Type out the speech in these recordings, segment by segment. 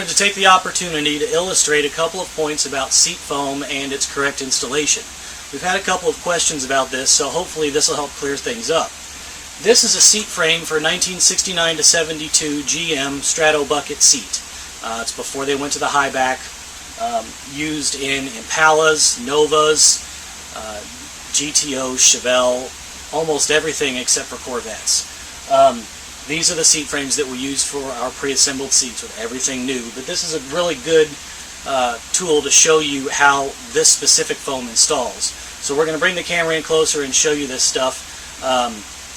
wanted to take the opportunity to illustrate a couple of points about seat foam and its correct installation. We've had a couple of questions about this, so hopefully this will help clear things up. This is a seat frame for 1969 to 72 GM Strato bucket seat. It's before they went to the high back, used in Impalas, Novas, GTO, Chevelle, almost everything except for Corvettes. These are the seat frames that we use for our pre-assembled seats with everything new, but this is a really good tool to show you how this specific foam installs. So we're going to bring the camera in closer and show you this stuff.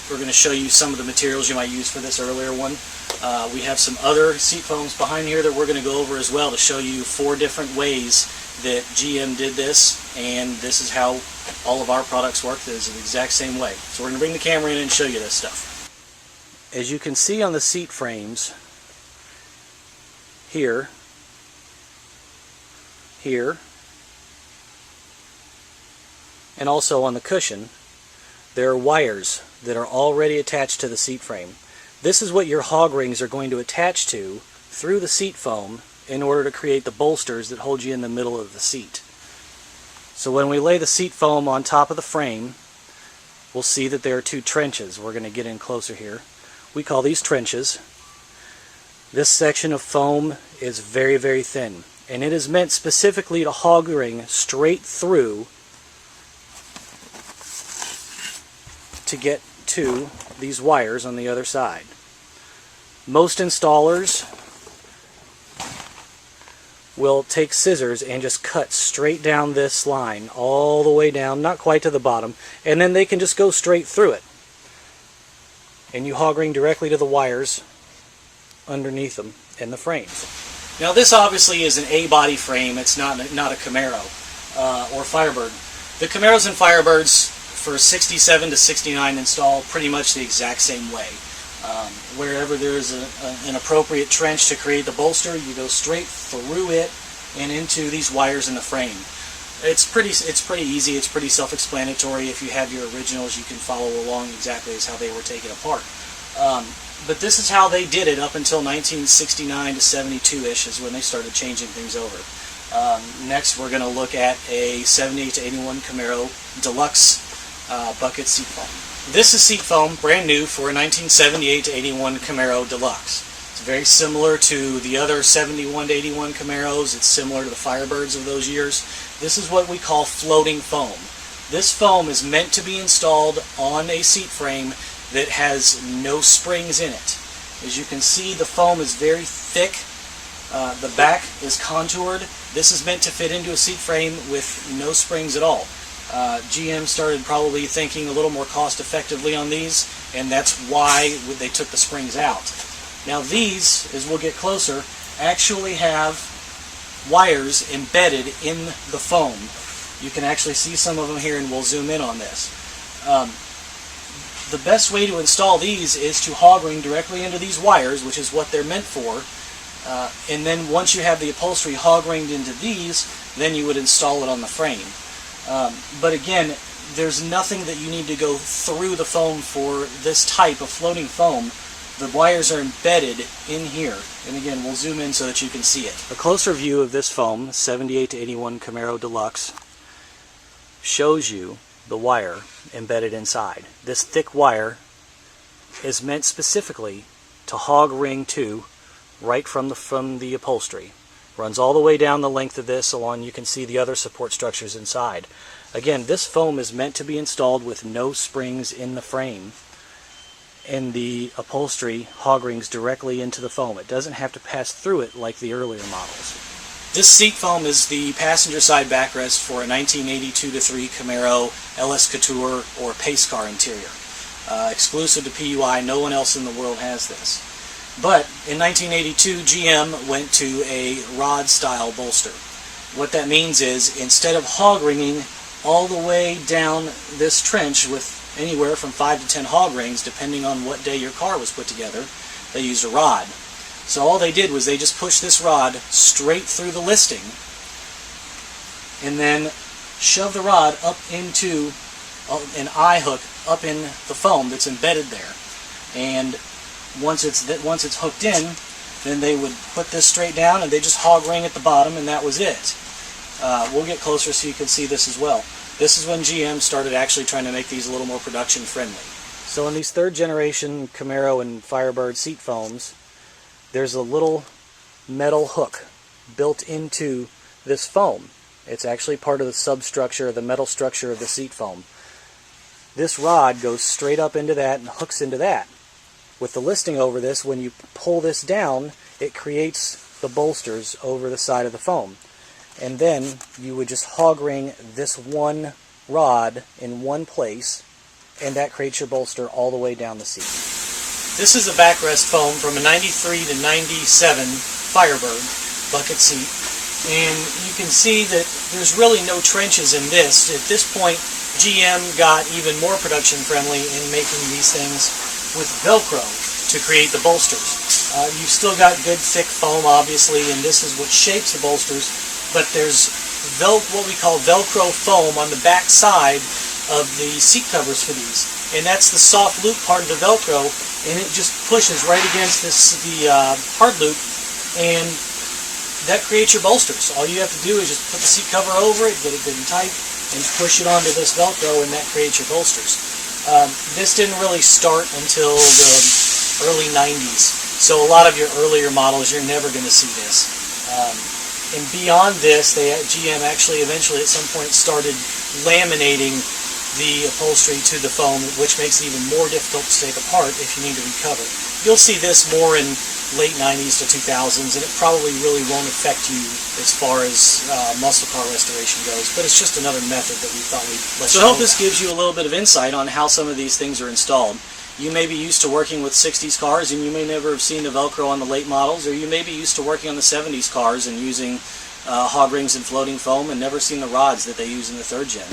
We're going to show you some of the materials you might use for this earlier one. We have some other seat foams behind here that we're going to go over as well to show you 4 different ways that GM did this, and this is how all of our products work. This is the exact same way. So we're going to bring the camera in and show you this stuff. As you can see on the seat frames, here, and also on the cushion, there are wires that are already attached to the seat frame. This is what your hog rings are going to attach to through the seat foam in order to create the bolsters that hold you in the middle of the seat. So when we lay the seat foam on top of the frame, we'll see that there are 2 trenches. We're going to get in closer here. We call these trenches. This section of foam is very, very thin, and it is meant specifically to hog ring straight through to get to these wires on the other side. Most installers will take scissors and just cut straight down this line all the way down, not quite to the bottom, and then they can just go straight through it. And you hog ring directly to the wires underneath them in the frames. Now this obviously is an A-body frame. It's not a Camaro or Firebird. The Camaros and Firebirds for 67 to 69 install pretty much the exact same way. Wherever there's an appropriate trench to create the bolster, you go straight through it and into these wires in the frame. It's pretty easy. It's pretty self-explanatory. If you have your originals, you can follow along exactly as how they were taken apart. But this is how they did it up until 1969 to 72-ish is when they started changing things over. Next, we're going to look at a 78 to 81 Camaro Deluxe bucket seat foam. This is seat foam, brand new, for a 1978 to 81 Camaro Deluxe. It's very similar to the other 71 to 81 Camaros. It's similar to the Firebirds of those years. This is what we call floating foam. This foam is meant to be installed on a seat frame that has no springs in it. As you can see, the foam is very thick. The back is contoured. This is meant to fit into a seat frame with no springs at all. GM started probably thinking a little more cost effectively on these, and that's why they took the springs out. Now these, as we'll get closer, actually have wires embedded in the foam. You can actually see some of them here, and we'll zoom in on this. The best way to install these is to hog ring directly into these wires, which is what they're meant for, and then once you have the upholstery hog ringed into these, then you would install it on the frame. But again, there's nothing that you need to go through the foam for this type of floating foam. The wires are embedded in here. And again, we'll zoom in so that you can see it. A closer view of this foam, 78 to 81 Camaro Deluxe, shows you the wire embedded inside. This thick wire is meant specifically to hog ring to right from the upholstery. Runs all the way down the length of this along. You can see the other support structures inside. Again, this foam is meant to be installed with no springs in the frame, and the upholstery hog rings directly into the foam. It doesn't have to pass through it like the earlier models. This seat foam is the passenger side backrest for a 1982 to 3 Camaro LS Couture or Pace car interior. Exclusive to PUI, no one else in the world has this. But in 1982, GM went to a rod style bolster. What that means is, instead of hog ringing all the way down this trench with anywhere from 5 to 10 hog rings, depending on what day your car was put together, they used a rod. So all they did was they just pushed this rod straight through the listing and then shoved the rod up into an eye hook up in the foam that's embedded there. And once it's hooked in, then they would put this straight down and they just hog ring at the bottom, and that was it. We'll get closer so you can see this as well. This is when GM started actually trying to make these a little more production friendly. So in these third generation Camaro and Firebird seat foams, there's a little metal hook built into this foam. It's actually part of the substructure, the metal structure of the seat foam. This rod goes straight up into that and hooks into that. With the listing over this, when you pull this down, it creates the bolsters over the side of the foam. And then you would just hog ring this one rod in one place, and that creates your bolster all the way down the seat. This is a backrest foam from a 93 to 97 Firebird bucket seat. And you can see that there's really no trenches in this. At this point, GM got even more production friendly in making these things with Velcro to create the bolsters. You've still got good thick foam, obviously, and this is what shapes the bolsters, but there's what we call Velcro foam on the back side of the seat covers for these. And that's the soft loop part of the Velcro, and it just pushes right against the hard loop, and that creates your bolsters. All you have to do is just put the seat cover over it, get it good and tight, and push it onto this Velcro, and that creates your bolsters. This didn't really start until the early 90s, so a lot of your earlier models, you're never going to see this. And beyond this, GM actually eventually at some point started laminating the upholstery to the foam, which makes it even more difficult to take apart if you need to recover. You'll see this more in late 90s to 2000s, and it probably really won't affect you as far as muscle car restoration goes, but it's just another method that we thought we'd let you know. So I hope this gives you a little bit of insight on how some of these things are installed. You may be used to working with 60s cars, and you may never have seen the Velcro on the late models, or you may be used to working on the 70s cars and using hog rings and floating foam and never seen the rods that they use in the third gen.